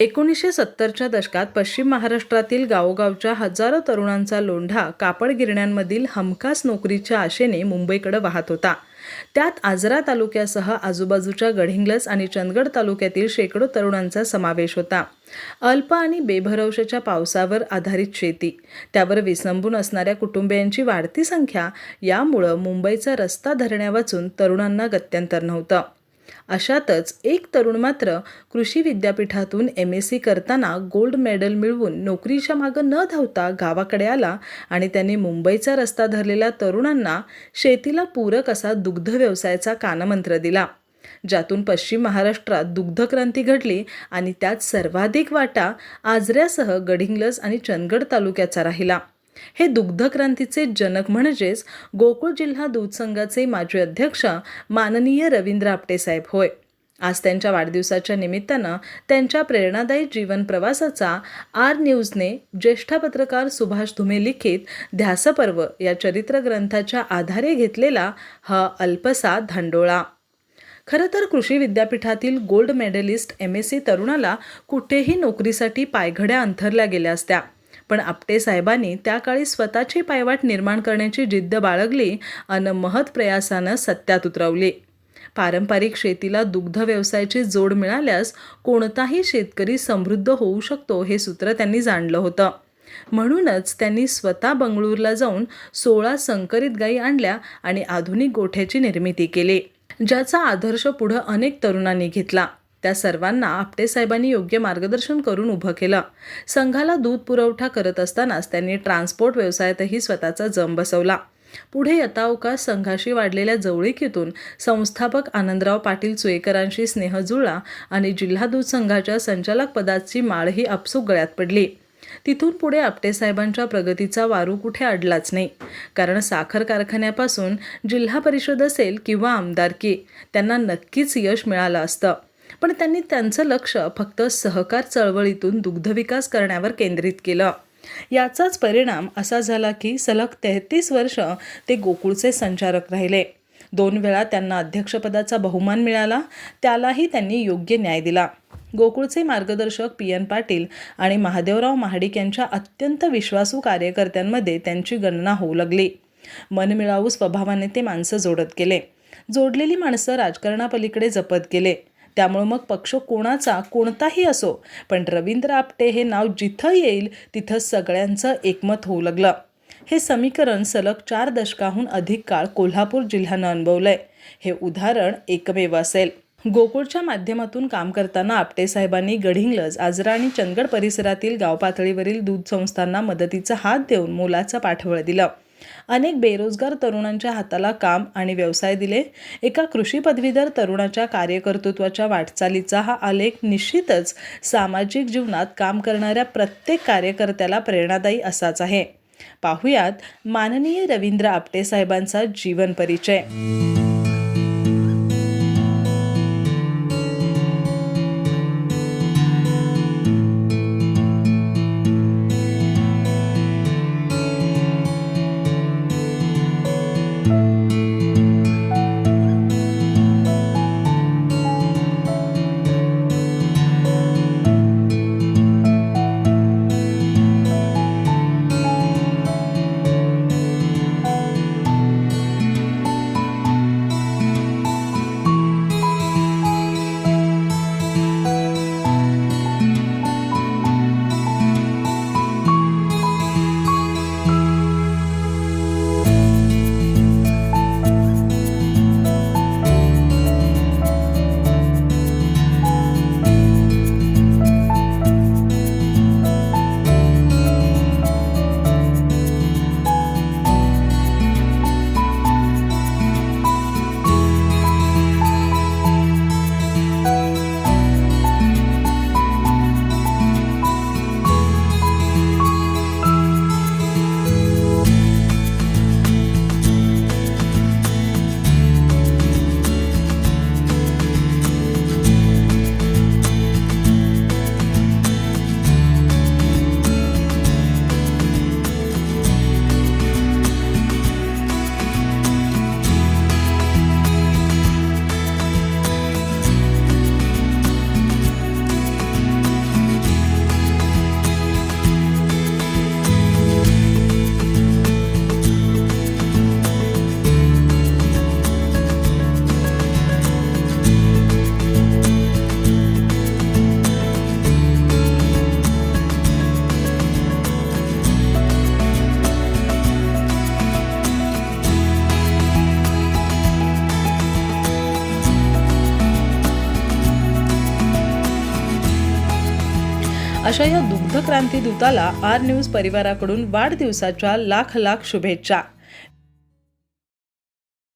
1970च्या दशकात पश्चिम महाराष्ट्रातील गावोगावच्या हजारो तरुणांचा लोंढा कापड गिरण्यांमधील हमखास नोकरीच्या आशेने मुंबईकडे वाहत होता. त्यात आजरा तालुक्यासह आजूबाजूच्या गडिंग्लज आणि चंदगड तालुक्यातील शेकडो तरुणांचा समावेश होता. अल्प आणि बेभरवशाच्या पावसावर आधारित शेती, त्यावर विसंबून असणाऱ्या कुटुंबियांची वाढती संख्या यामुळं मुंबईचा रस्ता धरण्यावाचून तरुणांना गत्यंतर नव्हतं. अशातच एक तरुण मात्र कृषी विद्यापीठातून MSc करताना गोल्ड मेडल मिळवून नोकरीच्या मागं न धावता गावाकडे आला आणि त्यांनी मुंबईचा रस्ता धरलेल्या तरुणांना शेतीला पूरक असा दुग्ध व्यवसायाचा कानमंत्र दिला, ज्यातून पश्चिम महाराष्ट्रात दुग्धक्रांती घडली आणि त्यात सर्वाधिक वाटा आजऱ्यासह गडिंग्लज आणि चंदगड तालुक्याचा राहिला. हे दुग्धक्रांतीचे जनक म्हणजेच गोकुळ जिल्हा दूध संघाचे माजी अध्यक्ष माननीय रवींद्र आपटे साहेब होय. आज त्यांच्या वाढदिवसाच्या निमित्तानं त्यांच्या प्रेरणादायी जीवन प्रवासाचा आर न्यूजने ज्येष्ठ पत्रकार सुभाष धुमे लिखित ध्यासपर्व या चरित्र ग्रंथाच्या आधारे घेतलेला हा अल्पसा धांडोळा. खरं तर कृषी विद्यापीठातील गोल्ड मेडलिस्ट MSc तरुणाला कुठेही नोकरीसाठी पायघड्या अंथरल्या गेल्या असत्या, पण आपटे साहेबांनी त्या काळी स्वतःची पायवाट निर्माण करण्याची जिद्द बाळगली आणि महत् प्रयासानं सत्यात उतरवली. पारंपरिक शेतीला दुग्ध व्यवसायाची जोड मिळाल्यास कोणताही शेतकरी समृद्ध होऊ शकतो हे सूत्र त्यांनी जाणलं होतं. म्हणूनच त्यांनी स्वतः बंगळूरला जाऊन 16 संकरित गायी आणल्या आणि आधुनिक गोठ्याची निर्मिती केली, ज्याचा आदर्श पुढं अनेक तरुणांनी घेतला. त्या सर्वांना आपटे साहेबांनी योग्य मार्गदर्शन करून उभं केलं. संघाला दूध पुरवठा करत असतानाच त्यांनी ट्रान्सपोर्ट व्यवसायातही स्वतःचा जम बसवला. पुढे यथावकाश संघाशी वाढलेल्या जवळीकीतून संस्थापक आनंदराव पाटील चुईकरांशी स्नेह जुळला आणि जिल्हा दूध संघाच्या संचालक पदाची माळही आपसूक गळ्यात पडली. तिथून पुढे आपटे साहेबांच्या प्रगतीचा वारू कुठे अडलाच नाही, कारण साखर कारखान्यापासून जिल्हा परिषद असेल किंवा आमदारकी त्यांना नक्कीच यश मिळालं असतं. पण त्यांनी त्यांचं लक्ष फक्त सहकार चळवळीतून दुग्धविकास करण्यावर केंद्रित केलं. याचाच परिणाम असा झाला की सलग 33 वर्ष ते गोकुळचे संचालक राहिले. 2 वेळा त्यांना अध्यक्षपदाचा बहुमान मिळाला, त्यालाही त्यांनी योग्य न्याय दिला. गोकुळचे मार्गदर्शक PN पाटील आणि महादेवराव महाडिक यांच्या अत्यंत विश्वासू कार्यकर्त्यांमध्ये त्यांची गणना होऊ लागली. मनमिळावू स्वभावाने ते माणसं जोडत गेले. जोडलेली माणसं राजकारणापलीकडे जपत गेले. त्यामुळे मग पक्ष कोणाचा कोणताही असो, पण रवींद्र आपटे हे नाव जिथं येईल तिथं सगळ्यांचं एकमत होऊ लागलं. हे समीकरण सलग 4 दशकाहून अधिक काळ कोल्हापूर जिल्ह्यानं अनुभवलंय. हे उदाहरण एकमेव असेल. गोकुळच्या माध्यमातून काम करताना आपटे साहेबांनी गडिंग्लज, आजरा आणि चंदगड परिसरातील गाव पातळीवरील दूध संस्थांना मदतीचा हात देऊन मोलाचं पाठबळ दिलं. अनेक बेरोजगार तरुणांच्या हाताला काम आणि व्यवसाय दिले. एका कृषी पदवीधर तरुणाच्या कार्यकर्तृत्वाच्या वाटचालीचा हा आलेख निश्चितच सामाजिक जीवनात काम करणाऱ्या प्रत्येक कार्यकर्त्याला प्रेरणादायी असाच आहे. पाहुयात माननीय रवींद्र आपटे साहेबांचा जीवन परिचय. अशा या दुग्ध क्रांती दूताला आर न्यूज परिवाराकडून वाढदिवसाच्या लाख लाख शुभेच्छा.